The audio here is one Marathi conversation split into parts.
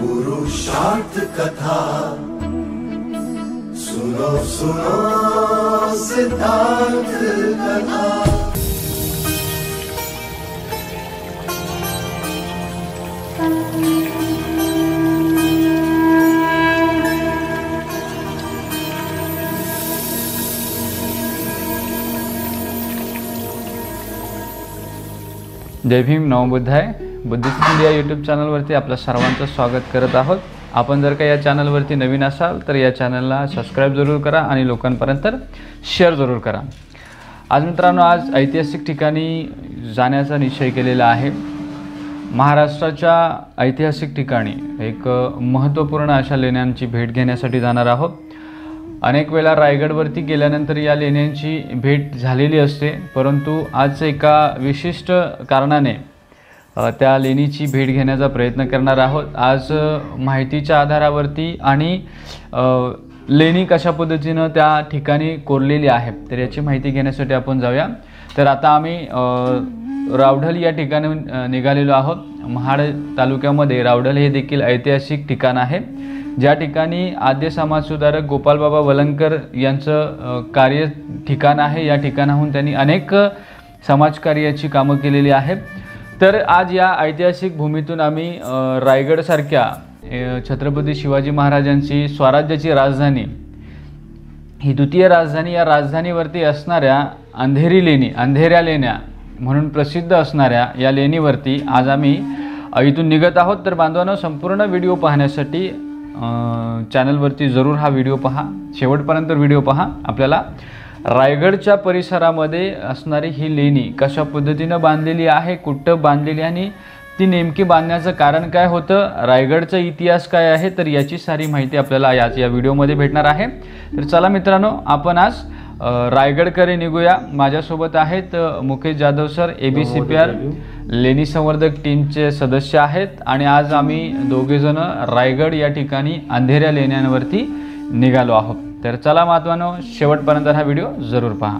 पुरुषार्थ कथा सुनो सुनो सिद्धार्थ कथा। जय भीम, नवबुद्धाय। बुद्धिस्ट इंडिया यूट्यूब चॅनलवरती आपलं सर्वांचं स्वागत करत आहोत। आपण जर का या चॅनलवरती नवीन असाल तर या चॅनलला सबस्क्राइब जरूर करा आणि लोकांपर्यंत शेअर जरूर करा। आज मित्रांनो, आज ऐतिहासिक ठिकाणी जाण्याचा निश्चय केलेला आहे। महाराष्ट्राच्या ऐतिहासिक ठिकाणी एक महत्त्वपूर्ण अशा लेण्यांची भेट घेण्यासाठी जाणार आहोत। अनेक वेळा रायगडवरती गेल्यानंतर या लेण्यांची भेट झालेली असते, परंतु आज एका विशिष्ट कारणाने त्या लेणीची भेट घेण्याचा प्रयत्न करणार आहोत। आज माहितीच्या आधारावरती आणि लेणी कशा पद्धतीने त्या ठिकाणी कोरलेली आहे तर याची माहिती घेण्यासाठी आपण जाऊया। तर आता आम्ही रावढल या ठिकाणी निघालेलो आहोत। महाड तालुक्यामध्ये रावढल हे देखील ऐतिहासिक ठिकाण आहे, ज्या ठिकाणी आद्य समाजसुधारक गोपालबाबा वलंकर यांचं कार्य ठिकाण आहे। या ठिकाणाहून त्यांनी अनेक समाजकार्याची कामं केलेली आहेत। तर आज या ऐतिहासिक भूमीतून आम्ही रायगडसारख्या छत्रपती शिवाजी महाराजांची स्वराज्याची राजधानी, ही द्वितीय राजधानी, या राजधानीवरती असणाऱ्या अंधेऱ्या लेण्या म्हणून प्रसिद्ध असणाऱ्या या लेणीवरती आज आम्ही इथून निघत आहोत। तर बांधवांनो, संपूर्ण व्हिडिओ पाहण्यासाठी चॅनलवरती जरूर हा व्हिडिओ पहा, शेवटपर्यंत व्हिडिओ पहा। आपल्याला रायगडच्या परिसरामध्ये असणारी ही लेणी कशा पद्धतीने बांधलेली आहे, कुठं बांधलेली आणि ती नेमकी बांधण्याचं कारण काय होतं, रायगडचा इतिहास काय आहे, तर याची सारी माहिती आपल्याला या व्हिडिओमध्ये भेटणार आहे। तर चला मित्रांनो, आपण आज रायगडकडे निघूया। माझ्यासोबत आहेत मुकेश जाधव सर, ABCPR लेणी संवर्धक टीमचे सदस्य आहेत आणि आज आम्ही दोघे जण रायगड या ठिकाणी अंधेऱ्या लेण्यांवरती निघालो आहोत। तर चला महत्त्वानो, शेवटपर्यंत हा व्हिडिओ जरूर पहा।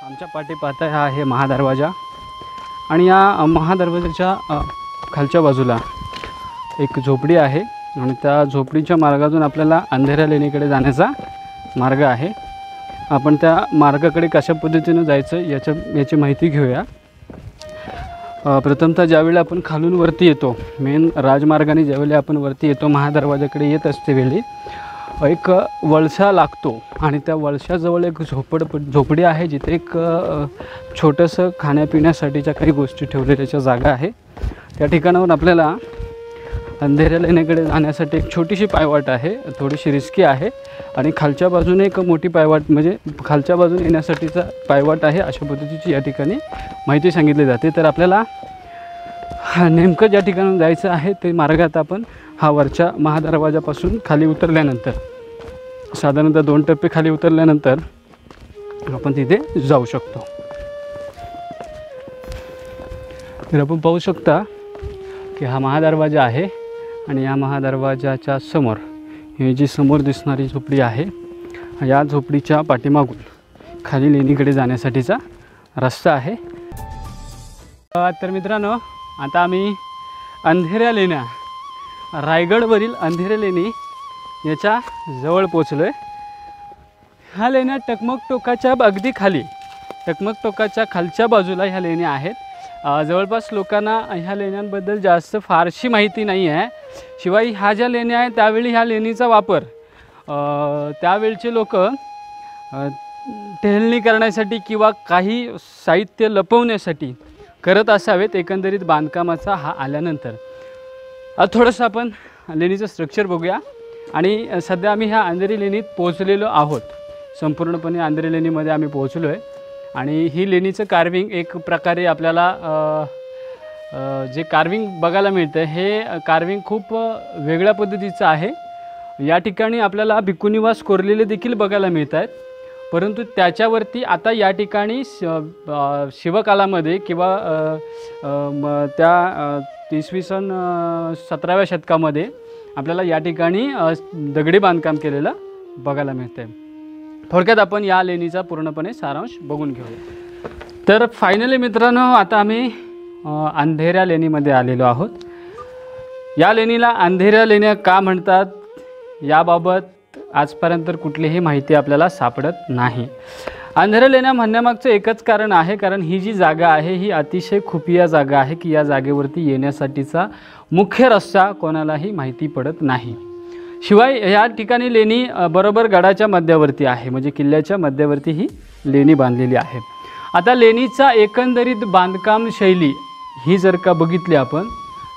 आमच्या पाठी पाहता हा आहे महादरवाजा आणि या महादरवाजाच्या खालच्या बाजूला एक झोपडी आहे आणि त्या झोपडीच्या मार्गातून आपल्याला अंधेऱ्या लेणीकडे जाण्याचा मार्ग आहे. आपण त्या मार्गाकडे कशा पद्धतीनं जायचं याची माहिती घेऊया. प्रथमतः ज्यावेळी आपण खालून वरती येतो, मेन राजमार्गाने ज्यावेळी आपण वरती येतो, महादरवाजाकडे येत असते वेळी एक वळसा लागतो आणि त्या वळशाजवळ एक झोपडी आहे, जिथे एक छोटंसं खाण्यापिण्यासाठीच्या काही गोष्टी ठेवलेल्याच्या जागा आहे. त्या ठिकाणावर आपल्याला अंधेऱ्या लेण्याकडे जाण्यासाठी एक छोटीशी पायवाट आहे, थोडीशी रिस्की आहे आणि खालच्या बाजूने एक मोठी पायवाट, म्हणजे खालच्या बाजूने येण्यासाठीचा पायवाट आहे. अशा पद्धतीची या ठिकाणी माहिती सांगितली जाते. तर आपल्याला नेमकं ज्या ठिकाणी जायचं आहे ते मार्गात आपण हा वरच्या महादरवाजापासून खाली उतरल्यानंतर, साधारणतः 2 टप्पे खाली उतरल्यानंतर आपण तिथे जाऊ शकतो. तर आपण पाहू शकता की हा महादरवाजा आहे आणि या महादरवाजाच्या समोर ही जी समोर दिसणारी झोपडी आहे, या झोपडीच्या पाठीमागून खाली लेणीकडे जाण्यासाठीचा रस्ता आहे. तर मित्रांनो, आता आम्ही अंधेऱ्या लेण्या, रायगडवरील अंधेऱ्या लेणी याच्या जवळ पोचलो आहे. ह्या लेण्या टकमक टोकाच्या अगदी खाली, टकमक टोकाच्या खालच्या बाजूला ह्या लेण्या आहेत. जवळपास लोकांना ह्या लेण्यांबद्दल जास्त फारशी माहिती नाही आहे. शिवाय ह्या ज्या लेण्या आहेत त्यावेळी ह्या लेणीचा वापर त्यावेळचे लोक टहलणी करण्यासाठी किंवा काही साहित्य लपवण्यासाठी करत असावेत. एकंदरीत बांधकामाचा हा आल्यानंतर थोडंसं आपण लेणीचं स्ट्रक्चर बघूया. आणि सध्या आम्ही ह्या अंधेरी लेणीत पोहोचलेलो आहोत. संपूर्णपणे अंधेरी लेणीमध्ये आम्ही पोहोचलो आहे आणि ही लेणीचं कार्विंग एक प्रकारे आपल्याला जे कार्विंग बघायला मिळतं हे कार्विंग खूप वेगळ्या पद्धतीचं आहे. या ठिकाणी आपल्याला भिक्खुनिवास कोरलेले देखील बघायला मिळत आहेत, परंतु त्याच्यावरती आता या ठिकाणी शिवकालामध्ये किंवा त्या 17व्या शतकामध्ये आपल्याला या ठिकाणी दगडी बांधकाम केलेलं बघायला मिळतं आहे. थोडक्यात आपण या लेणीचा पूर्णपणे सारांश बघून घेऊया. तर फायनली मित्रांनो, आता आम्ही अंधेऱ्या लेणीमध्ये आलेलो आहोत. या लेणीला अंधेऱ्या लेण्या का म्हणतात याबाबत आजपर्यंत कुठलीही माहिती आपल्याला सापडत नाही. अंधेऱ्या लेण्या म्हणण्यामागचं एकच कारण आहे, कारण ही जी जागा आहे ही अतिशय खुफिया जागा आहे की या जागेवरती येण्यासाठीचा मुख्य रस्ता कोणालाही माहिती पडत नाही. शिवाय या ठिकाणी लेणी बरोबर गडाच्या मध्यावरती आहे, म्हणजे किल्ल्याच्या मध्यावरती ही लेणी बांधलेली आहे. आता लेणीचा एकंदरीत बांधकाम शैली ही जर का बघितली आपण,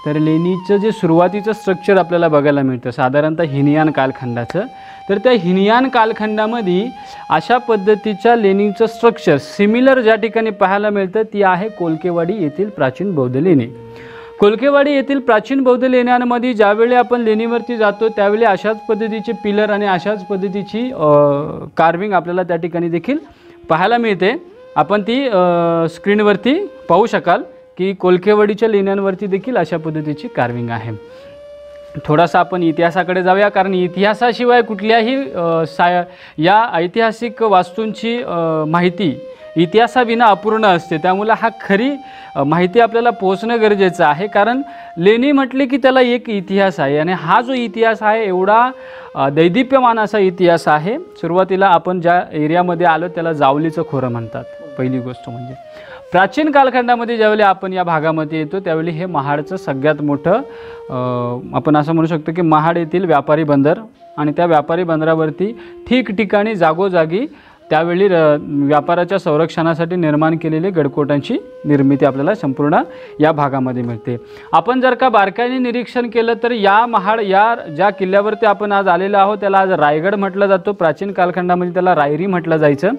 तर लेणीचं जे सुरुवातीचं स्ट्रक्चर आपल्याला बघायला मिळतं साधारणतः हिनयान कालखंडाचं. तर त्या हिनयान कालखंडामध्ये अशा पद्धतीच्या लेणीचं स्ट्रक्चर सिमिलर ज्या ठिकाणी पाहायला मिळतं ती आहे कोलकेवाडी येथील प्राचीन बौद्ध लेणी. कोलकेवाडी येथील प्राचीन बौद्ध लेण्यांमध्ये ज्यावेळी आपण लेणीवरती जातो त्यावेळी अशाच पद्धतीचे पिलर आणि अशाच पद्धतीची कार्विंग आपल्याला त्या ठिकाणी देखील पाहायला मिळते. आपण ती स्क्रीनवरती पाहू शकाल की कोलकेवाडीच्या लेण्यांवरती देखील अशा पद्धतीची कार्विंग आहे. थोडासा आपण इतिहासाकडे जाऊया, कारण इतिहासाशिवाय कुठल्याही या ऐतिहासिक वास्तूंची माहिती इतिहासाविना अपूर्ण असते. त्यामुळे हा खरी माहिती आपल्याला पोहोचणं गरजेचं आहे, कारण लेणी म्हटले की त्याला एक इतिहास आहे आणि हा जो इतिहास आहे एवढा दैदिप्यमान असा इतिहास आहे. सुरुवातीला आपण ज्या एरियामध्ये आलो त्याला जावलीचं खोरं म्हणतात. पहिली गोष्ट म्हणजे प्राचीन कालखंडामध्ये ज्यावेळी आपण या भागामध्ये येतो त्यावेळी हे महाडचं सगळ्यात मोठं आपण असं म्हणू शकतो की महाड येथील व्यापारी बंदर, आणि त्या व्यापारी बंदरावरती ठिकठिकाणी जागोजागी त्यावेळी व्यापाराच्या संरक्षणासाठी निर्माण केलेले गडकोटांची निर्मिती आपल्याला संपूर्ण या भागामध्ये मिळते. आपण जर का बारकाईने निरीक्षण केलं तर या महाड या ज्या किल्ल्यावरती आपण आज आलेलो आहोत त्याला आज रायगड म्हटलं जातो. प्राचीन कालखंडामध्ये त्याला रायरी म्हटलं जायचं.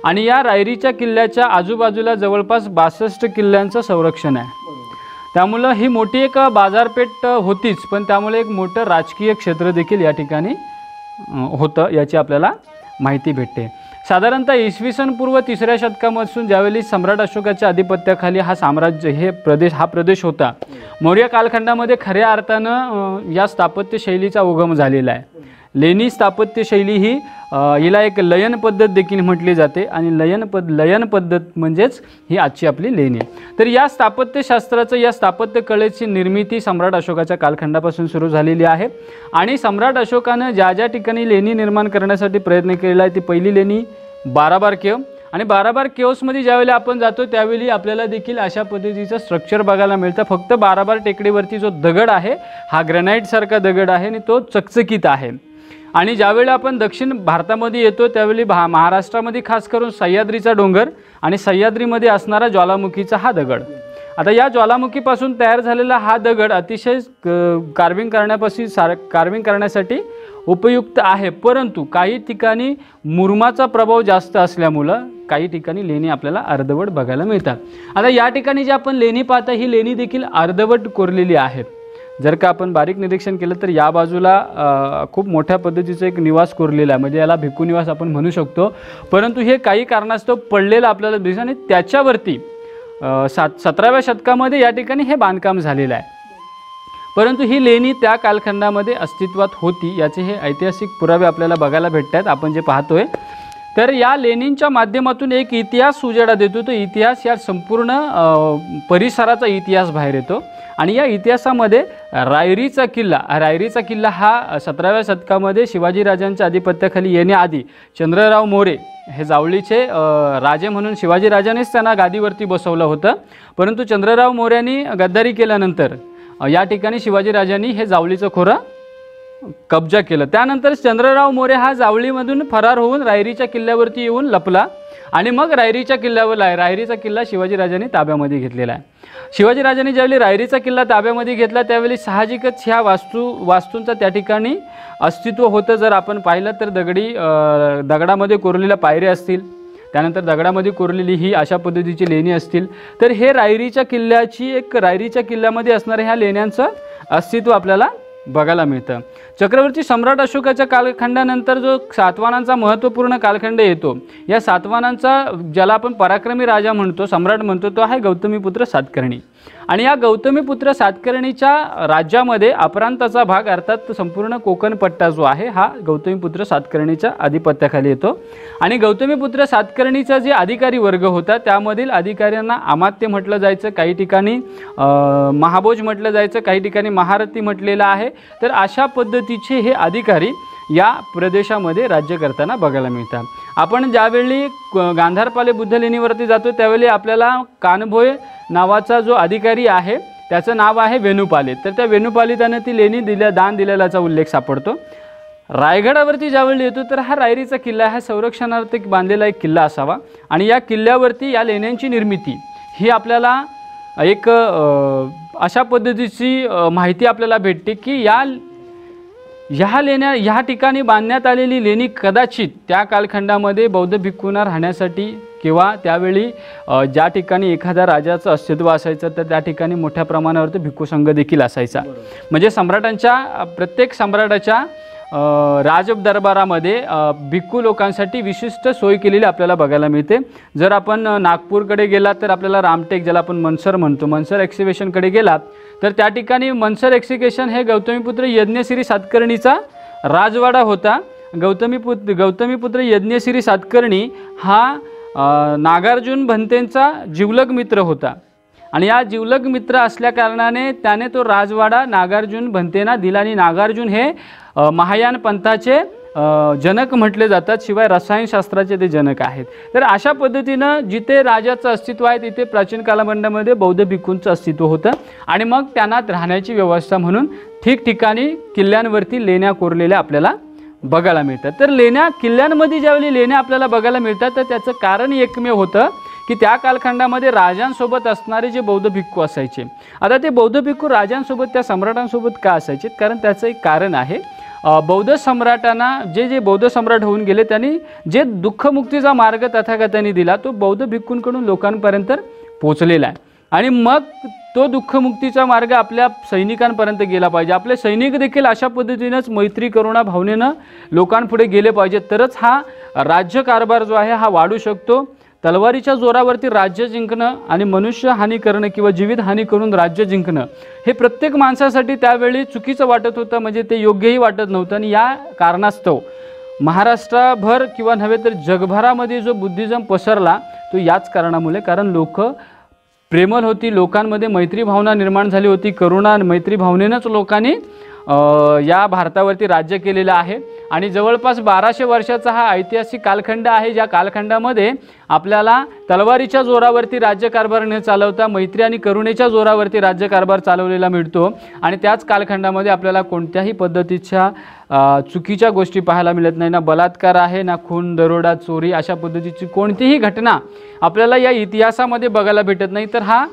आणि या रायरीच्या किल्ल्याच्या आजूबाजूला जवळपास 62 किल्ल्यांचं संरक्षण आहे. त्यामुळं ही मोठी एक बाजारपेठ होतीच, पण त्यामुळे एक मोठं राजकीय क्षेत्र देखील या ठिकाणी होतं याची आपल्याला माहिती भेटते. साधारणतः इसवी सन पूर्व 3ऱ्या शतकापासून ज्यावेळी सम्राट अशोकाच्या अधिपत्याखाली हा प्रदेश होता, मौर्य कालखंडामध्ये खऱ्या अर्थानं या स्थापत्य शैलीचा उगम झालेला आहे. लेणी स्थापत्यशैली ही हिला एक लयन पद्धत देखील म्हटली जाते आणि लयन पद्धत म्हणजेच ही आजची आपली लेणी आहे। तर या स्थापत्यशास्त्राचं या स्थापत्य कलेची निर्मिती सम्राट अशोकाच्या कालखंडापासून सुरू झालेली आहे आणि सम्राट अशोकानं ज्या ज्या ठिकाणी लेणी निर्माण करण्यासाठी प्रयत्न केलेला आहे ती पहिली लेणी बाराबार केव आणि बाराबार केव्समध्ये ज्यावेळी आपण जातो त्यावेळी आपल्याला देखील अशा पद्धतीचं स्ट्रक्चर बघायला मिळतं। फक्त बाराबार टेकडीवरती जो दगड आहे हा ग्रॅनाइटसारखा दगड आहे आणि तो चकचकीत आहे। आणि ज्यावेळी आपण दक्षिण भारतामध्ये येतो त्यावेळी महाराष्ट्रामध्ये खास करून सह्याद्रीचा डोंगर आणि सह्याद्रीमध्ये असणारा ज्वालामुखीचा हा दगड। आता या ज्वालामुखीपासून तयार झालेला हा दगड अतिशय कार्विंग करण्यासाठी उपयुक्त आहे, परंतु काही ठिकाणी मुरुमाचा प्रभाव जास्त असल्यामुळं काही ठिकाणी लेणी आपल्याला अर्धवट बघायला मिळतात। आता या ठिकाणी जे आपण लेणी पाहता ही लेणी देखील अर्धवट कोरलेली आहे। जर का आपण बारीक निरीक्षण केलं तर या बाजूला खूप मोठ्या पद्धतीचं एक निवास कोरलेला आहे, म्हणजे याला भिक्खू निवास आपण म्हणू शकतो, परंतु हे काही कारणास्तव पडलेलं आपल्याला दिसतं आणि त्याच्यावरती 17व्या शतकामध्ये या ठिकाणी हे बांधकाम झालेलं आहे। परंतु ही लेणी त्या कालखंडामध्ये अस्तित्वात होती याचे हे ऐतिहासिक पुरावे आपल्याला बघायला भेटतात। आपण जे पाहतोय तर या लेणींच्या माध्यमातून एक इतिहास उजेडा देतो, तो इतिहास या संपूर्ण परिसराचा इतिहास बाहेर येतो आणि या इतिहासामध्ये रायरीचा किल्ला हा 17व्या शतकामध्ये शिवाजीराजांच्या अधिपत्याखाली येण्याआधी चंद्रराव मोरे हे जावळीचे राजे म्हणून शिवाजीराजांनीच त्यांना गादीवरती बसवलं होतं, परंतु चंद्रराव मोऱ्यांनी गद्दारी केल्यानंतर या ठिकाणी शिवाजीराजांनी हे जावळीचं खोरं कब्जा केलं। त्यानंतर चंद्रराव मोरे हा जावळीमधून फरार होऊन रायरीच्या किल्ल्यावरती येऊन लपला आणि मग रायरीचा किल्ला शिवाजीराजांनी ताब्यामध्ये घेतलेला आहे। शिवाजीराजांनी ज्यावेळी रायरीचा किल्ला ताब्यामध्ये घेतला त्यावेळी साहजिकच ह्या वास्तूंचा त्या ठिकाणी अस्तित्व होतं। जर आपण पाहिलं तर दगडामध्ये कोरलेल्या पायऱ्या असतील, त्यानंतर दगडामध्ये कोरलेली ही अशा पद्धतीची लेणी असतील, तर हे रायरीच्या किल्ल्यामध्ये असणाऱ्या ह्या लेण्यांचं अस्तित्व आपल्याला बघायला मिळतं। चक्रवर्ती सम्राट अशोकाच्या कालखंडानंतर जो सातवाहनांचा महत्त्वपूर्ण कालखंड येतो, या सातवाहनांचा ज्याला आपण पराक्रमी राजा म्हणतो, सम्राट म्हणतो, तो आहे गौतमीपुत्र सातकर्णी आणि या गौतमीपुत्र सातकर्णीच्या राज्यामध्ये अपरांताचा भाग अर्थात संपूर्ण कोकण पट्टा जो आहे हा गौतमीपुत्र सातकर्णीच्या अधिपत्याखाली येतो आणि गौतमीपुत्र सातकर्णीचा जे अधिकारी वर्ग होता त्यामधील अधिकाऱ्यांना अमात्य म्हटलं जायचं, काही ठिकाणी महाभोज म्हटलं जायचं, काही ठिकाणी महारथी म्हटलेलं आहे। तर अशा पद्धतीचे हे अधिकारी या प्रदेशामध्ये राज्य करताना बघायला मिळतात। आपण ज्यावेळी गांधारपाले बुद्ध लेणीवरती जातो त्यावेळी आपल्याला कानभोय नावाचा जो अधिकारी आहे त्याचं नाव आहे वेणुपाले, तर त्या वेणुपालिताने ती लेणी दान दिलेल्याचा उल्लेख सापडतो। रायगडावरती ज्यावेळी येतो तर हा रायरीचा किल्ला हा संरक्षणार्थ बांधलेला एक किल्ला असावा आणि या किल्ल्यावरती या लेण्यांची निर्मिती ही आपल्याला एक अशा पद्धतीची माहिती आपल्याला भेटते की ह्या ठिकाणी बांधण्यात आलेली लेणी कदाचित त्या कालखंडामध्ये बौद्ध भिक्खूंना राहण्यासाठी किंवा त्यावेळी ज्या ठिकाणी एखाद्या राजाचं अस्तित्व असायचं तर त्या ठिकाणी मोठ्या प्रमाणावरती भिक्खू संघ देखील असायचा। म्हणजे प्रत्येक सम्राटाच्या राजदरबारामध्ये भिक्खू लोकांसाठी विशिष्ट सोय केलेली आपल्याला बघायला मिळते। जर आपण नागपूरकडे गेलात तर आपल्याला रामटेक ज्याला आपण मनसर म्हणतो, मनसर एक्झिबिशनकडे गेलात तर त्या ठिकाणी मनसर एक्झिबिशन हे गौतमीपुत्र यज्ञश्री सातकर्णीचा राजवाडा होता। गौतमीपुत्र यज्ञश्री सातकर्णी हा नागार्जुन भंतेंचा जिवलग मित्र होता आणि या जिवलग मित्र असल्या कारणाने त्याने तो राजवाडा नागार्जुन भंतेंना दिला आणि नागार्जुन हे महायान पंथाचे जनक म्हटले जातात, शिवाय रसायनशास्त्राचे ते जनक आहेत। तर अशा पद्धतीनं जिथे राजाचं अस्तित्व आहे तिथे प्राचीन कालखंडामध्ये बौद्ध भिक्खूंचं अस्तित्व होतं आणि मग त्यांना राहण्याची व्यवस्था म्हणून ठिकठिकाणी किल्ल्यांवरती लेण्या कोरलेल्या आपल्याला बघायला मिळतात। तर किल्ल्यांमध्ये ज्यावेळी लेण्या आपल्याला बघायला मिळतात तर त्याचं कारण एकमेव होतं की त्या कालखंडामध्ये राजांसोबत असणारे जे बौद्ध भिक्खू असायचे, आता ते बौद्ध भिक्खू राजांसोबत त्या सम्राटांसोबत का असायचे, कारण त्याचं एक कारण आहे। बौद्ध सम्राटांना जे बौद्ध सम्राट होऊन गेले त्यांनी जे दुःखमुक्तीचा मार्ग तथागतांनी दिला तो बौद्ध भिक्खूंकडून लोकांपर्यंत पोहोचलेला आहे आणि मग तो दुःखमुक्तीचा मार्ग आपल्या सैनिकांपर्यंत गेला पाहिजे। आपले सैनिक देखील अशा पद्धतीनेच मैत्री करुणा भावनेनं लोकांपुढे गेले पाहिजे, तरच हा राज्यकारभार जो आहे हा वाढू शकतो, तलवारीच्या जोरावरती राज्य जिंकणं आणि मनुष्य हानी करणं किंवा जीवित हानी करून राज्य जिंकणं हे प्रत्येक माणसासाठी त्यावेळी चुकीचं वाटत होतं, म्हणजे ते योग्यही वाटत नव्हतं. आणि या कारणास्तव महाराष्ट्राभर किंवा नव्हे तर जगभरामध्ये जो बुद्धिझम पसरला तो याच कारणामुळे, कारण लोक प्रेमळ होती, लोकांमध्ये मैत्री भावना निर्माण झाली होती. करुणा मैत्री भावनेनंच लोकांनी या भारतावरती राज्य केलेलं आहे. आणि जवळपास 1200 वर्षाचा हा ऐतिहासिक कालखंड आहे, ज्या कालखंडामध्ये आपल्याला तलवारीच्या जोरावरती राज्यकारभार न चालवता मैत्री आणि करुणेच्या जोरावरती राज्यकारभार चालवलेला मिळतो. आणि त्याच कालखंडामध्ये आपल्याला कोणत्याही पद्धतीच्या चुकीच्या गोष्टी पाहायला मिळत नाही. ना बलात्कार आहे, ना खून, दरोडा, चोरी अशा पद्धतीची कोणतीही घटना आपल्याला या इतिहासामध्ये बघायला भेटत नाही. तर हा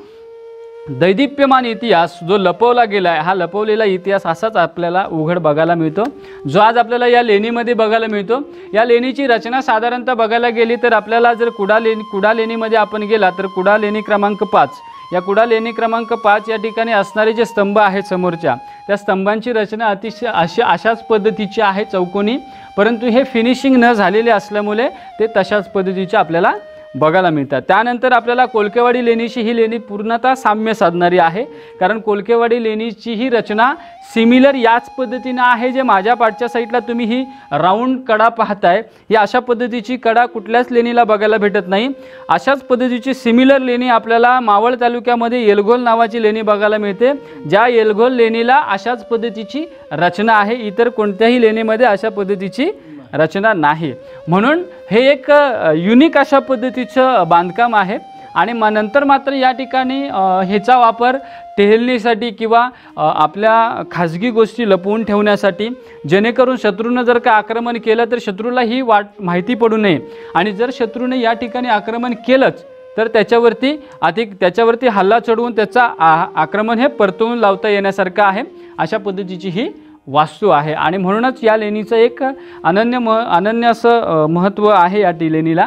दैदिप्यमान इतिहास जो लपवला गेला आहे, हा लपवलेला इतिहास असाच आपल्याला उघड बघायला मिळतो, जो आज आपल्याला या लेणीमध्ये बघायला मिळतो. या लेणीची रचना साधारणतः बघायला गेली तर आपल्याला जर कुडा लेणीमध्ये आपण गेला तर कुडा लेणी क्रमांक 5, या कुडा लेणी क्रमांक 5 या ठिकाणी असणारे जे स्तंभ आहेत समोरच्या, त्या स्तंभांची रचना अतिशय अशाच पद्धतीची आहे, चौकोनी, परंतु हे फिनिशिंग न झालेले असल्यामुळे ते तशाच पद्धतीचे आपल्याला बघायला मिळतात. त्यानंतर आपल्याला कोलकेवाडी लेणीची ही लेणी पूर्णतः साम्य साधणारी आहे, कारण कोलकेवाडी लेणीची ही रचना सिमिलर याच पद्धतीनं आहे. जे माझ्या पाठच्या साईडला तुम्ही ही राऊंड कडा पाहताय, ही अशा पद्धतीची कडा कुठल्याच लेणीला बघायला भेटत नाही. अशाच पद्धतीची सिमिलर लेणी आपल्याला मावळ तालुक्यामध्ये येलगोल नावाची लेणी बघायला मिळते, ज्या येलगोल लेणीला अशाच पद्धतीची रचना आहे. इतर कोणत्याही लेणीमध्ये अशा पद्धतीची रचना नाही. म्हणून हे एक युनिक अशा पद्धतीचं बांधकाम आहे. आणि नंतर मात्र या ठिकाणी ह्याचा वापर टेहलणीसाठी किंवा आपल्या खाजगी गोष्टी लपवून ठेवण्यासाठी, जेणेकरून शत्रूनं जर का आक्रमण केलं तर शत्रूला ही माहिती पडू नये. आणि जर शत्रूने या ठिकाणी आक्रमण केलंच तर त्याच्यावरती हल्ला चढवून त्याचा आक्रमण हे परतवून लावता येण्यासारखं आहे. अशा पद्धतीची ही वास्तू आहे. आणि म्हणूनच या लेणीचं एक अनन्य असं महत्त्व आहे या लेणीला.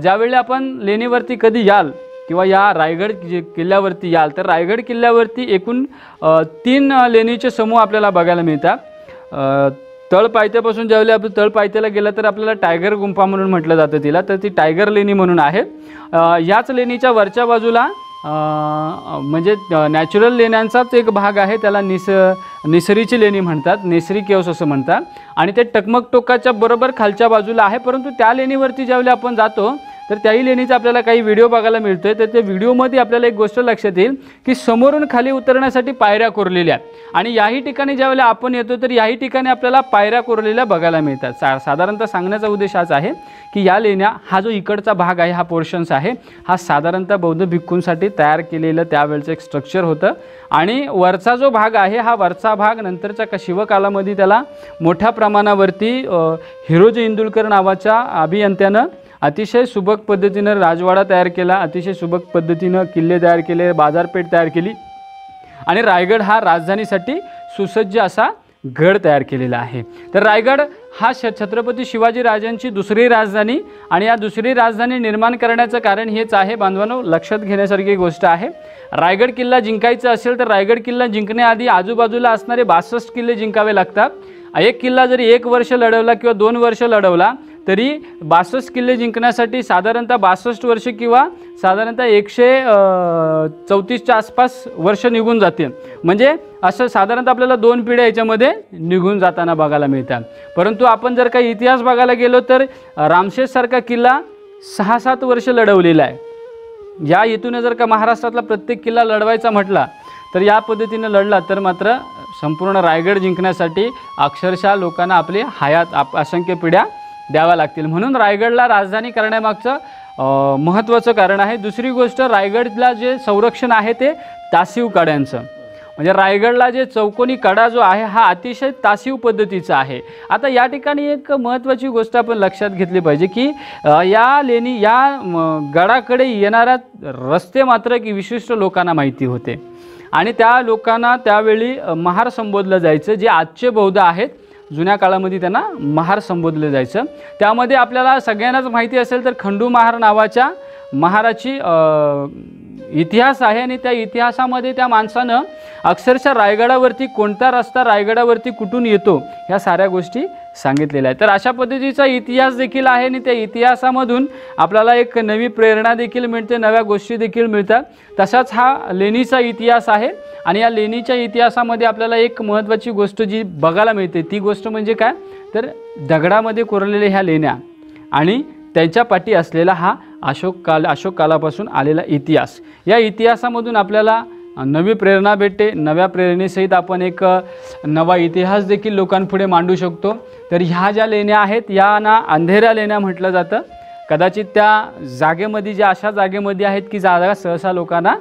ज्यावेळी आपण लेणीवरती कधी याल किंवा या रायगड किल्ल्यावरती याल तर रायगड किल्ल्यावरती एकूण 3 लेणीचे समूह आपल्याला बघायला मिळतात. तळपायथ्यापासून ज्यावेळी आपण तळपायथ्याला गेलं तर आपल्याला टायगर गुंफा म्हणून म्हटलं जातं तिला, तर ती टायगर लेणी म्हणून आहे. याच लेणीच्या वरच्या बाजूला म्हणजे नॅचरल लेण्यांचाच एक भाग आहे, त्याला निसरीची लेणी म्हणतात, नेसरी केव्स असं म्हणतात. आणि ते टकमक टोकाच्या बरोबर खालच्या बाजूला आहे. परंतु त्या लेणीवरती ज्यावेळी आपण जातो तर त्याही लेणीचा आपल्याला काही व्हिडिओ बघायला मिळतोय. तर त्या व्हिडिओमध्ये आपल्याला एक गोष्ट लक्षात येईल की समोरून खाली उतरण्यासाठी पायऱ्या कोरलेल्या आहेत. आणि याही ठिकाणी ज्यावेळेला आपण येतो तर याही ठिकाणी आपल्याला पायऱ्या कोरलेल्या बघायला मिळतात. साधारणतः सांगण्याचा उद्देश हाच आहे की या लेण्या, हा जो इकडचा भाग आहे, हा पोर्शन्स आहे, हा साधारणतः बौद्ध भिक्खूंसाठी तयार केलेलं त्यावेळचं एक स्ट्रक्चर होतं. आणि वरचा जो भाग आहे, हा वरचा भाग नंतरच्या शिवकालामध्ये त्याला मोठ्या प्रमाणावरती हिरोजी इंदुलकर नावाच्या अभियंत्यानं अतिशय सुबक पद्धतीनं राजवाडा तयार केला, अतिशय सुबक पद्धतीनं किल्ले तयार केले, बाजारपेठ तयार केली आणि रायगड हा राजधानीसाठी सुसज्ज असा गड तयार केलेला आहे. तर रायगड हा छत्रपती शिवाजी राजांची दुसरी राजधानी आणि या दुसरी राजधानी निर्माण करण्याचं कारण हेच आहे बांधवांनो, लक्षात घेण्यासारखी गोष्ट आहे. रायगड किल्ला जिंकायचा असेल तर रायगड किल्ला जिंकण्याआधी आजूबाजूला असणारे 62 किल्ले जिंकावे लागतात. एक किल्ला जरी 1 वर्ष लढवला किंवा 2 वर्ष लढवला तरी 62 किल्ले जिंकण्यासाठी साधारणतः 62 वर्ष किंवा साधारणतः 134च्या आसपास वर्ष निघून जातील. म्हणजे असं साधारणतः आपल्याला 2 पिढ्या याच्यामध्ये निघून जाताना बघायला मिळतात. परंतु आपण जर काही इतिहास बघायला गेलो तर रामशेषसारखा किल्ला 6-7 वर्ष लढवलेला आहे. या हेतूने जर का महाराष्ट्रातला प्रत्येक किल्ला लढवायचा म्हटला तर या पद्धतीने लढला तर मात्र संपूर्ण रायगड जिंकण्यासाठी अक्षरशः लोकांना आपली हयात असंख्य पिढ्या द्याव्या लागतील. म्हणून रायगडला राजधानी करण्यामागचं महत्त्वाचं कारण आहे. दुसरी गोष्ट, रायगडला जे संरक्षण आहे ते तासीव कड्यांचं, म्हणजे रायगडला जे चौकोनी कडा जो आहे हा अतिशय तासीव पद्धतीचा आहे. आता या ठिकाणी एक महत्त्वाची गोष्ट आपण लक्षात घेतली पाहिजे की या गडाकडे येणारा रस्ते मात्र की विशिष्ट लोकांना माहिती होते आणि त्या लोकांना त्यावेळी महार संबोधलं जायचं. जे आजचे बौद्ध आहेत जुन्या काळामध्ये त्यांना महार संबोधलं जायचं. त्यामध्ये आपल्याला सगळ्यांनाच माहिती असेल तर खंडू महार नावाच्या महाराची इतिहास आहे आणि त्या इतिहासामध्ये त्या माणसानं अक्षरशः रायगडावरती कोणता रस्ता रायगडावरती कुठून येतो ह्या साऱ्या गोष्टी सांगितलेल्या आहेत. तर अशा पद्धतीचा इतिहास देखील आहे आणि त्या इतिहासामधून आपल्याला एक नवी प्रेरणा देखील मिळते, नव्या गोष्टी देखील मिळतात. तसाच हा लेणीचा इतिहास आहे आणि या लेणीच्या इतिहासामध्ये आपल्याला एक महत्त्वाची गोष्ट जी बघायला मिळते ती गोष्ट म्हणजे काय, तर दगडामध्ये कोरलेल्या ह्या लेण्या आणि त्यांच्या पाठी असलेला हा अशोक कालापासून आलेला इतिहास. या इतिहासामधून आपल्याला नवी प्रेरणा भेटते. नव्या प्रेरणेसहित आपण एक नवा इतिहास देखील लोकांपुढे मांडू शकतो. तर ह्या ज्या लेण्या आहेत यांना अंधेऱ्या लेण्या म्हटलं जातं. कदाचित त्या जागेमध्ये ज्या अशा जागेमध्ये आहेत की जागा सहसा लोकांना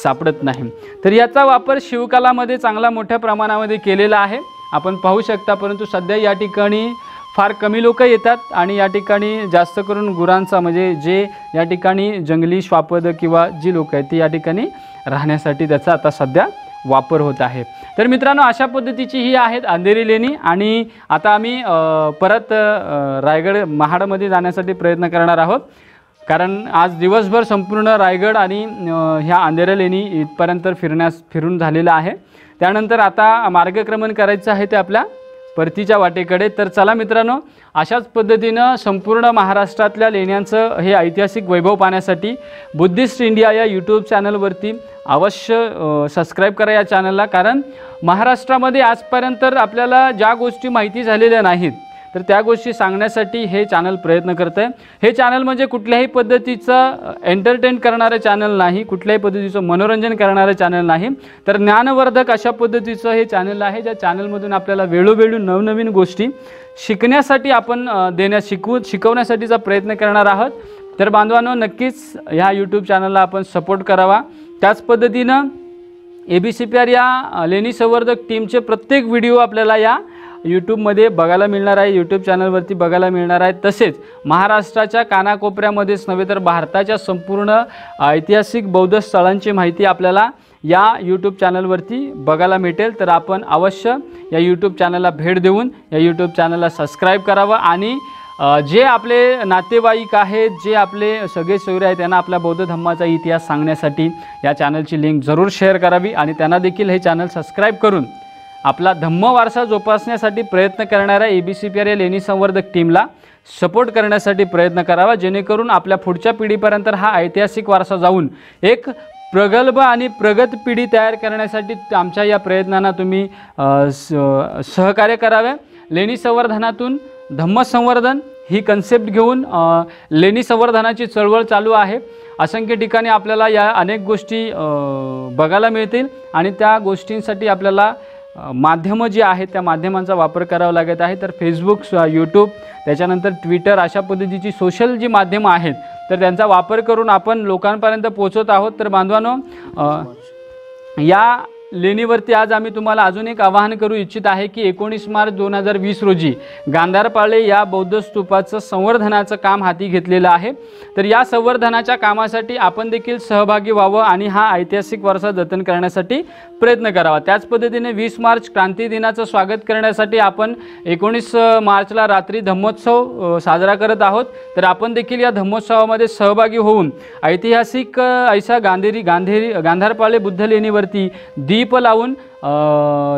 सापडत नाही. तर याचा वापर शिवकालामध्ये चांगला मोठ्या प्रमाणामध्ये केलेला आहे आपण पाहू शकता. परंतु सध्या या ठिकाणी फार कमी लोक येतात आणि या ठिकाणी जास्त करून गुरांचा म्हणजे जे या ठिकाणी जंगली श्वापद किंवा जी लोक आहेत ती या ठिकाणी राहण्यासाठी त्याचा आता सध्या वापर होत आहे. तर मित्रांनो, अशा पद्धतीची ही आहेत अंधेरी लेणी. आणि आता आम्ही परत रायगड महाडमध्ये जाण्यासाठी प्रयत्न करणार आहोत, कारण आज दिवसभर संपूर्ण रायगड आणि ह्या अंधेऱ्या लेणी इथपर्यंत फिरून झालेलं आहे. त्यानंतर आता मार्गक्रमण करायचं आहे ते आपल्या परतीच्या वाटेकडे. तर चला मित्रांनो, अशाच पद्धतीनं संपूर्ण महाराष्ट्रातल्या लेण्यांचं हे ऐतिहासिक वैभव पाहण्यासाठी बुद्धिस्ट इंडिया या यूट्यूब चॅनलवरती अवश्य सबस्क्राईब करा या चॅनलला. कारण महाराष्ट्रामध्ये आजपर्यंत आपल्याला ज्या गोष्टी माहिती झालेल्या नाहीत तर त्या गोष्टी सांगण्यासाठी हे चॅनल प्रयत्न करतं आहे. हे चॅनल म्हणजे कुठल्याही पद्धतीचं एंटरटेन करणारं चॅनल नाही, कुठल्याही पद्धतीचं मनोरंजन करणारं चॅनल नाही, तर ज्ञानवर्धक अशा पद्धतीचं हे चॅनल आहे. ज्या चॅनलमधून आपल्याला वेळोवेळी नवनवीन गोष्टी शिकण्यासाठी आपण शिकवण्यासाठीचा प्रयत्न करणार आहोत. तर बांधवांनो, नक्कीच ह्या यूट्यूब चॅनलला आपण सपोर्ट करावा. त्याच पद्धतीनं ABCPR या लेणी संवर्धक टीमचे प्रत्येक व्हिडिओ आपल्याला या यूट्यूबमध्ये बघायला मिळणार आहे, यूट्यूब चॅनलवरती बघायला मिळणार आहे. तसेच महाराष्ट्राच्या कानाकोपऱ्यामध्येच नव्हे तर भारताच्या संपूर्ण ऐतिहासिक बौद्ध स्थळांची माहिती आपल्याला या यूट्यूब चॅनलवरती बघायला मिळेल. तर आपण अवश्य या यूट्यूब चॅनलला भेट देऊन या यूट्यूब चॅनलला सबस्क्राईब करावं आणि जे आपले नातेवाईक आहेत, जे आपले सगळे सोयरे आहेत त्यांना आपल्या बौद्ध धम्माचा इतिहास सांगण्यासाठी या चॅनलची लिंक जरूर शेअर करावी आणि त्यांना देखील हे चॅनल सबस्क्राईब करून आपला धम्म वारसा जोपासण्यासाठी प्रयत्न करणाऱ्या ABCPR या लेणी संवर्धक टीमला सपोर्ट करण्यासाठी प्रयत्न करावा, जेणेकरून आपल्या पुढच्या पिढीपर्यंत हा ऐतिहासिक वारसा जाऊन एक प्रगल्भ आणि प्रगत पिढी तयार करण्यासाठी आमच्या या प्रयत्नांना तुम्ही सहकार्य करावे. लेणी संवर्धनातून धम्म संवर्धन ही कन्सेप्ट घेऊन लेणी संवर्धनाची चळवळ चालू आहे. असंख्य ठिकाणी आपल्याला या अनेक गोष्टी बघायला मिळतील आणि त्या गोष्टींसाठी आपल्याला माध्यमं जी आहेत त्या माध्यमांचा वापर करावा लागत आहे. तर फेसबुक, यूट्यूब, त्याच्यानंतर ट्विटर अशा पद्धतीची सोशल जी माध्यमं आहेत तर त्यांचा वापर करून आपण लोकांपर्यंत पोहोचत आहोत. तर बांधवांनो, या लेणीवरती आज आम्ही तुम्हाला अजून एक आवाहन करू इच्छित आहे की 19 मार्च 2020 रोजी गांधारपाळे या बौद्ध स्तूपाचं संवर्धनाचं काम हाती घेतलेलं आहे. तर या संवर्धनाच्या कामासाठी आपण देखील सहभागी व्हावं आणि हा ऐतिहासिक वारसा जतन करण्यासाठी प्रयत्न करावा. त्याच पद्धतीने 20 मार्च क्रांती दिनाचं स्वागत करण्यासाठी आपण 19 मार्चला रात्री धम्मोत्सव साजरा करत आहोत. तर आपण देखील या धम्मोत्सवामध्ये सहभागी होऊन ऐतिहासिक ऐसा गांधारपाळे बुद्ध लेणीवरती दीप लावून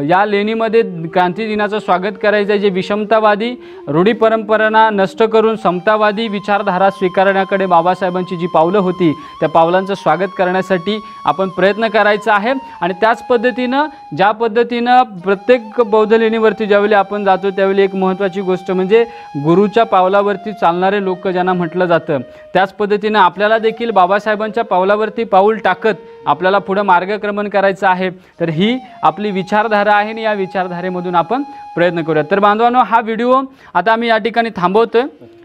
या लेणीमध्ये क्रांती दिनाचं स्वागत करायचं आहे. जे विषमतावादी रूढी परंपरांना नष्ट करून समतावादी विचारधारा स्वीकारण्याकडे बाबासाहेबांची जी पावलं होती त्या पावलांचं स्वागत करण्यासाठी आपण प्रयत्न करायचा आहे. आणि त्याच पद्धतीनं ज्या पद्धतीनं प्रत्येक बौद्ध लेणीवरती ज्यावेळी आपण जातो त्यावेळी एक महत्त्वाची गोष्ट म्हणजे गुरुच्या पावलावरती चालणारे लोक ज्यांना म्हटलं जातं, त्याच पद्धतीनं आपल्याला देखील बाबासाहेबांच्या पावलावरती पाऊल टाकत आपल्याला पुढं मार्गक्रमण करायचं आहे. तर ही आपली विचारधारा आहे आणि या विचारधारेमधून आपण प्रयत्न करूया. तर बांधवांनो, हा व्हिडिओ आता आम्ही या ठिकाणी थांबवतोय.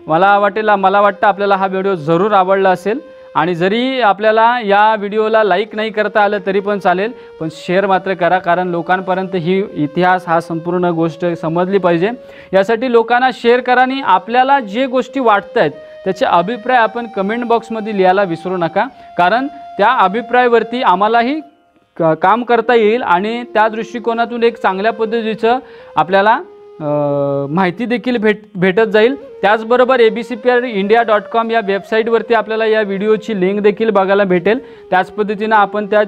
मला वाटतं आपल्याला हा व्हिडिओ जरूर आवडला असेल आणि जरी आपल्याला या व्हिडिओला लाईक नाही करता आलं तरी पण चालेल, पण शेअर मात्र करा, कारण लोकांपर्यंत ही इतिहास हा संपूर्ण गोष्ट समजली पाहिजे. यासाठी लोकांना शेअर करा आणि आपल्याला जे गोष्टी वाटत आहेत त्याचे अभिप्राय आपण कमेंट बॉक्समध्ये लिहायला विसरू नका, कारण त्या अभिप्रायावरती आम्हालाही काम करता येईल आणि त्या दृष्टिकोनातून एक चांगल्या पद्धतीचं आपल्याला माहिती देखील भेटत जाईल। त्याचबरोबर abcprindia.com या वेबसाईटवरती आपल्याला या व्हिडिओची लिंक देखील बघायला भेटेल। त्याच पद्धतीनं आपण त्या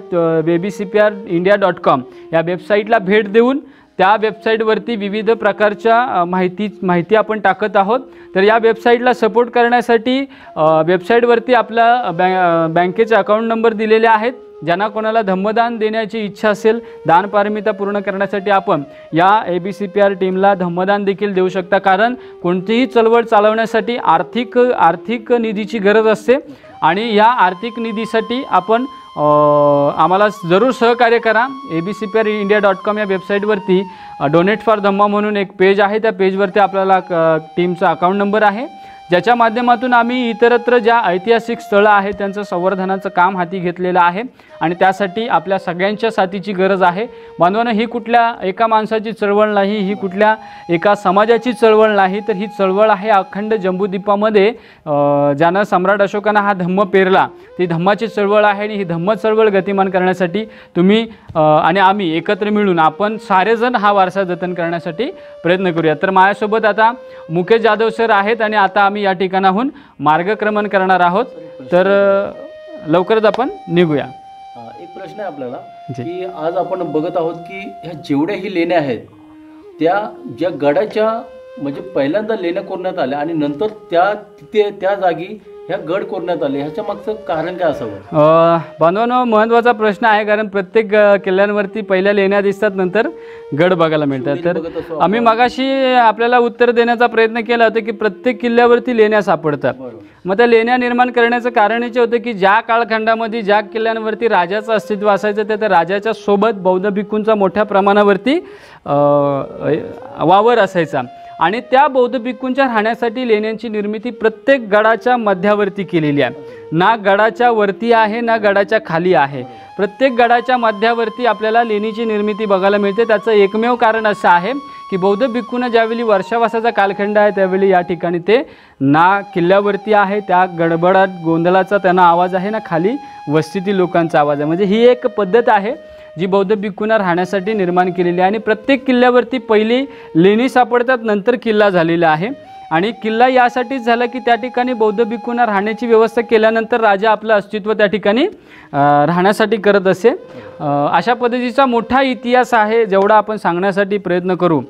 abcprindia.com या वेबसाईटला भेट देऊन त्या वेबसाईटवरती विविध प्रकारच्या माहिती आपण टाकत आहोत। तर या वेबसाईटला सपोर्ट करण्यासाठी वेबसाईटवरती आपला बँकेचे अकाउंट नंबर दिलेले आहेत। ज्यांना कोणाला धम्मदान देण्याची इच्छा असेल, दान पारमिता पूर्ण करण्यासाठी आपण या ABCPR टीमला धम्मदान देखील देऊ शकता। कारण कोणतीही चळवळ चालवण्यासाठी आर्थिक निधीची गरज असते आणि या आर्थिक निधीसाठी आपण आम्हाला जरूर सहकार्य करा। abcprindia.com या वेबसाईटवरती डोनेट फॉर धम्मा म्हणून एक पेज आहे। त्या पेजवरती आपल्याला टीमचा अकाउंट नंबर आहे, ज्याच्या माध्यमातून आम्ही इतरत्र ज्या ऐतिहासिक स्थळं आहेत त्यांचं संवर्धनाचं काम हाती घेतलेलं आहे आणि त्यासाठी आपल्या सगळ्यांच्या साथीची गरज आहे। बांधवांनो, ही कुठल्या एका माणसाची चळवळ नाही, ही कुठल्या एका समाजाची चळवळ नाही, तर ही चळवळ आहे अखंड जम्बूद्वीपामध्ये ज्यानं सम्राट अशोकानं हा धम्म पेरला, ती धम्माची चळवळ आहे। आणि ही धम्म चळवळ गतिमान करण्यासाठी तुम्ही आणि आम्ही एकत्र मिळून आपण सारेजण हा वारसा जतन करण्यासाठी प्रयत्न करूया। तर माझ्यासोबत आता मुकेश जाधव सर आहेत आणि आता आम्ही या ठिकाणाहून मार्गक्रमण करणार आहोत। तर लवकरच आपण निघूया। एक प्रश्न आहे आपल्याला की आज आपण बघत आहोत की ह्या जेवढ्याही लेण्या आहेत त्या ज्या गडाच्या म्हणजे पहिल्यांदा लेण्या कोरण्यात आल्या आणि नंतर त्या जागी ह्या गड कोरण्यात आले, ह्याच्या मागचं कारण काय असावं? बांधवांनो, महत्त्वाचा प्रश्न आहे, कारण प्रत्येक किल्ल्यांवरती पहिल्या लेण्या दिसतात, नंतर गड बघायला मिळतात। तर आम्ही मगाशी आपल्याला उत्तर देण्याचा प्रयत्न केला होता की प्रत्येक किल्ल्यावरती लेण्या सापडतात। मग त्या लेण्या निर्माण करण्याचं कारण हेच होतं की ज्या कालखंडामध्ये ज्या किल्ल्यांवरती राजाचं अस्तित्व असायचं त्या राजाच्या सोबत बौद्ध भिक्खूंचा मोठ्या प्रमाणावरती वावर असायचा आणि त्या बौद्ध भिक्खूंच्या राहण्यासाठी लेण्यांची निर्मिती प्रत्येक गडाच्या मध्यावरती केलेली आहे। ना गडाच्या वरती आहे ना गडाच्या खाली आहे, प्रत्येक गडाच्या मध्यावरती आपल्याला लेणीची निर्मिती बघायला मिळते। त्याचं एकमेव कारण असं आहे की बौद्ध भिक्खूंना ज्यावेळी वर्षावासाचा कालखंड आहे त्यावेळी या ठिकाणी ते ना किल्ल्यावरती आहे, त्या गडबडाट गोंधळाचा त्यांना आवाज आहे, ना खाली वस्तीतील लोकांचा आवाज आहे। म्हणजे ही एक पद्धत आहे जी बौद्ध भिक्खूंना राहण्यासाठी निर्माण केलेली आहे। आणि प्रत्येक किल्ल्यावरती पहिली लेणी सापडतात, नंतर किल्ला झालेला आहे। आणि किल्ला यासाठीच झाला की त्या ठिकाणी बौद्ध भिक्खूंना राहण्याची व्यवस्था केल्यानंतर राजा आपलं अस्तित्व त्या ठिकाणी राहण्यासाठी करत असे। अशा पद्धतीचा मोठा इतिहास आहे, जेवढा आपण सांगण्यासाठी प्रयत्न करू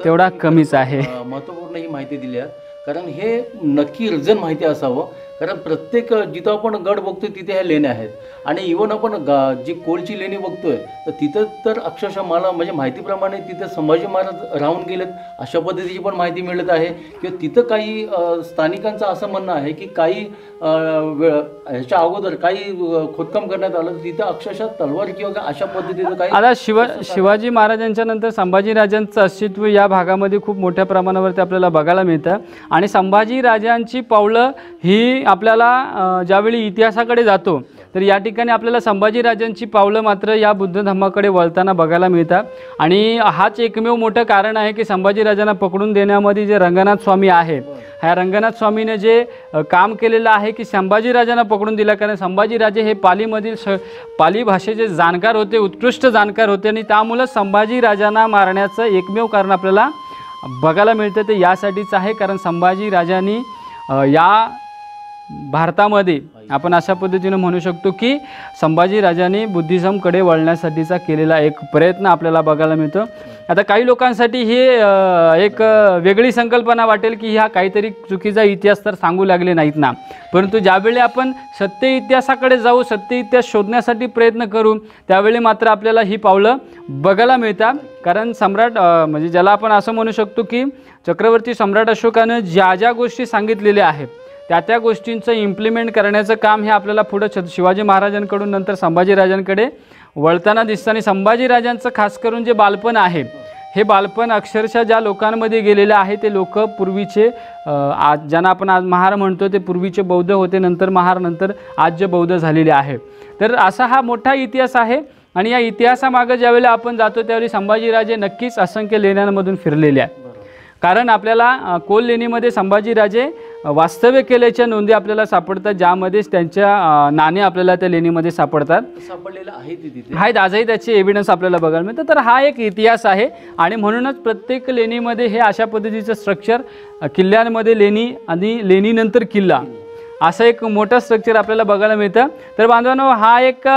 तेवढा कमीच आहे। महत्त्वपूर्ण ही माहिती दिली आहे, कारण हे नक्की रिझन माहिती असावं, कारण प्रत्येक जिथं आपण गड बघतोय तिथे ह्या लेण्या आहेत आणि इव्हन आपण जी कोलची लेणी बघतोय तर तिथं तर अक्षरशः मला म्हणजे माहितीप्रमाणे तिथं संभाजी महाराज राहून गेलेत अशा पद्धतीची पण माहिती मिळत आहे। किंवा तिथं काही स्थानिकांचं असं म्हणणं आहे की काही ह्याच्या अगोदर काही खोदकाम करण्यात आलं, तिथं अक्षरशः तलवार किंवा अशा पद्धतीचं काही आता शिवाजी महाराजांच्या नंतर संभाजी राजांचं अस्तित्व या भागामध्ये खूप मोठ्या प्रमाणावरती आपल्याला बघायला मिळतं। आणि संभाजी राजांची पावलं ही आपल्याला ज्यावेळी इतिहासाकडे जातो तर या ठिकाणी आपल्याला संभाजी राजांची पावलं मात्र या बुद्ध धम्माकडे वळताना बघायला मिळतात। आणि हाच एकमेव मोठं कारण आहे की संभाजी राजांना पकडून देण्यामध्ये जे रंगनाथ स्वामी आहे, ह्या रंगनाथ स्वामीने जे काम केलेलं आहे की संभाजी राजांना पकडून दिला, कारण संभाजी राजे हे पाली भाषेचे जाणकार होते, उत्कृष्ट जाणकार होते आणि त्यामुळं संभाजी राजांना मारण्याचं एकमेव कारण आपल्याला बघायला मिळतं ते यासाठीच आहे, कारण संभाजी राजांनी या भारतामध्ये आपण अशा पद्धतीने म्हणू शकतो की संभाजी राजांनी बुद्धिझमकडे वळण्यासाठीचा केलेला एक प्रयत्न आपल्याला बघायला मिळतो। आता काही लोकांसाठी हे एक वेगळी संकल्पना वाटेल की ह्या काहीतरी चुकीचा इतिहास तर सांगू लागले नाहीत ना, परंतु ज्यावेळी आपण सत्य इतिहासाकडे जाऊ, सत्य इतिहास शोधण्यासाठी प्रयत्न करू त्यावेळी मात्र आपल्याला ही पावलं बघायला मिळतात। कारण सम्राट म्हणजे ज्याला आपण असं म्हणू शकतो की चक्रवर्ती सम्राट अशोकानं ज्या ज्या गोष्टी सांगितलेल्या आहेत त्या गोष्टींचं इम्प्लिमेंट करण्याचं काम हे आपल्याला पुढं शिवाजी महाराजांकडून नंतर संभाजी राजांकडे वळताना दिसतं। आणि संभाजी राजांचं खास करून जे बालपण आहे हे बालपण अक्षरशः ज्या लोकांमध्ये गेलेलं आहे ते लोक पूर्वीचे आज ज्यांना आपण आज महार म्हणतो ते पूर्वीचे बौद्ध होते, नंतर महार, नंतर आज जे बौद्ध झालेले आहे। तर असा हा मोठा इतिहास आहे आणि या इतिहासामागं ज्यावेळेला आपण जातो त्यावेळी संभाजीराजे नक्कीच असंख्य लेण्यांमधून फिरलेले आहेत। कारण आपल्याला कोल लेणीमध्ये संभाजीराजे वास्तव्य केल्याच्या नोंदी आपल्याला सापडतात, ज्यामध्ये त्यांच्या नाणे आपल्याला त्या लेणीमध्ये सापडतात. सापडलेलं आहे ते तिथे आहेत, आजही त्याचे एव्हिडन्स आपल्याला बघायला मिळतं. तर हा एक इतिहास आहे आणि म्हणूनच प्रत्येक लेणीमध्ये हे अशा पद्धतीचं स्ट्रक्चर, किल्ल्यांमध्ये लेणी आणि लेणीनंतर किल्ला, असं एक मोठं स्ट्रक्चर आपल्याला बघायला मिळतं. तर बांधवांनो, हा एक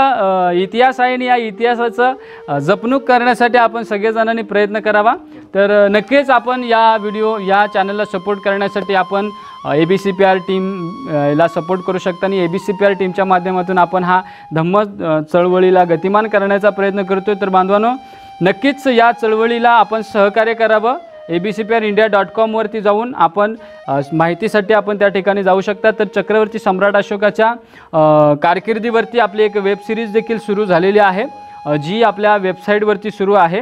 इतिहास आहे आणि या इतिहासाचं जपणूक करण्यासाठी आपण सगळेजणांनी प्रयत्न करावा. तर नक्कीच आपण या चॅनलला सपोर्ट करण्यासाठी आपण ABCPR टीमला सपोर्ट करू शकता आणि ABCPR टीमच्या माध्यमातून आपण हा धम्म चळवळीला गतिमान करण्याचा प्रयत्न करतो. तर बांधवांनो, नक्कीच या चळवळीला आपण सहकार्य करावं. abcprindia.com वरती जाऊन आपण माहितीसाठी आपण त्या ठिकाणी जाऊ शकता. तर चक्रवर्ती सम्राट अशोकाच्या कारकिर्दीवरती आपली एक वेब सिरीज देखील सुरू झालेली आहे, जी आपल्या वेबसाईटवरती सुरू आहे.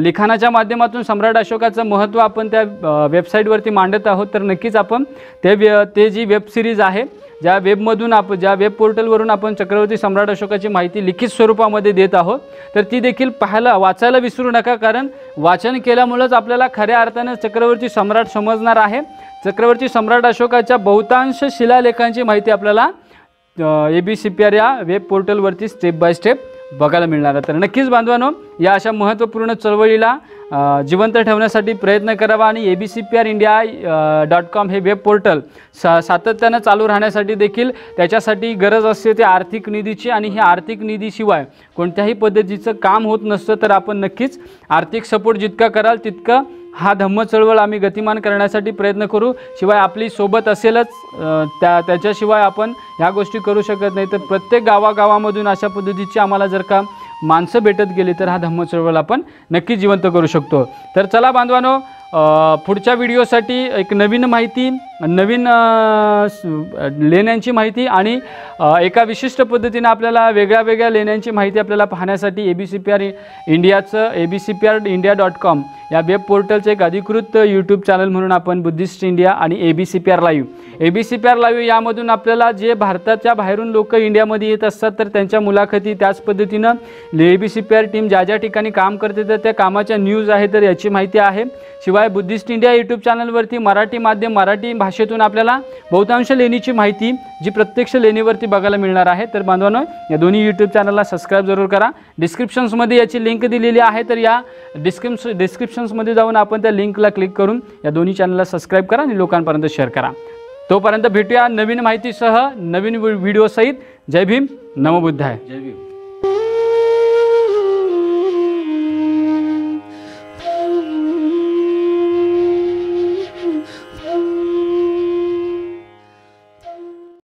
लिखाणाच्या सम्राट अशोकाचं महत्त्व आपण त्या वेबसाईटवरती मांडत आहोत. तर नक्कीच आपण ते जी वेब सिरीज आहे, ज्या वेब पोर्टलवरून आपण चक्रवर्ती सम्राट अशोकाची माहिती लिखित स्वरूपामध्ये देत आहोत, तर ती देखील वाचायला विसरू नका. कारण वाचन केल्यामुळेच आपल्याला खऱ्या अर्थाने चक्रवर्ती सम्राट समजणार आहे. चक्रवर्ती सम्राट अशोकाच्या बहुतांश शिलालेखांची माहिती आपल्याला ABCPR या वेब पोर्टलवरती स्टेप बाय स्टेप बघायला मिळणार आहे. तर नक्कीच बांधवांनो, या अशा महत्त्वपूर्ण चळवळीला जिवंत ठेवण्यासाठी प्रयत्न करावा आणि abcprindia.com हे वेब पोर्टल सातत्यानं चालू राहण्यासाठी देखील त्याच्यासाठी गरज असते ते आर्थिक निधीची, आणि ही आर्थिक निधीशिवाय कोणत्याही पद्धतीचं काम होत नसतं. तर आपण नक्कीच आर्थिक सपोर्ट जितका कराल तितकं हा धम्म चळवळ आम्ही गतिमान करण्यासाठी प्रयत्न करू. शिवाय आपली सोबत असेलच, त्याच्याशिवाय आपण ह्या गोष्टी करू शकत नाही. तर प्रत्येक गावागावामधून अशा पद्धतीची आम्हाला जर का माणसं भेटत गेली तर हा धम्म चळवळ आपण नक्की जिवंत करू शकतो. तर चला बांधवानो, पुढच्या व्हिडिओसाठी एक नवीन माहिती, नवीन लेण्यांची माहिती आणि एका विशिष्ट पद्धतीने आपल्याला वेगळ्या लेण्यांची माहिती आपल्याला पाहण्यासाठी ABCPR इंडियाचं abcprindia.com या वेब पोर्टलचं एक अधिकृत यूट्यूब चॅनल म्हणून आपण बुद्धिस्ट इंडिया आणि ABCPR लाईव्ह यामधून आपल्याला जे भारताच्या बाहेरून लोक इंडियामध्ये येत असतात तर त्यांच्या मुलाखती, त्याच पद्धतीनं ABCPR टीम ज्या ठिकाणी काम करते तर त्या कामाच्या न्यूज आहे, तर याची माहिती आहे. शिवाय बुद्धिस्ट इंडिया यूट्यूब चॅनलवरती मराठी भाषेतून आपल्याला बहुतांश लेणीची माहिती जी प्रत्यक्ष लेणीवरती बघायला मिळणार आहे. तर बांधवांनो, या दोन्ही यूट्यूब चॅनलला सबस्क्राईब जरूर करा. डिस्क्रिप्शन्समध्ये याची लिंक दिलेली आहे, तर या डिस्क्रिप्शन्समध्ये जाऊन आपण त्या लिंकला क्लिक करून या दोन्ही चॅनलला सबस्क्राईब करा आणि लोकांपर्यंत शेअर करा. तोपर्यंत भेटूया नवीन माहितीसह, नवीन व्हिडिओसहित. जय भीम, नमो बुद्धाय. जय भीम.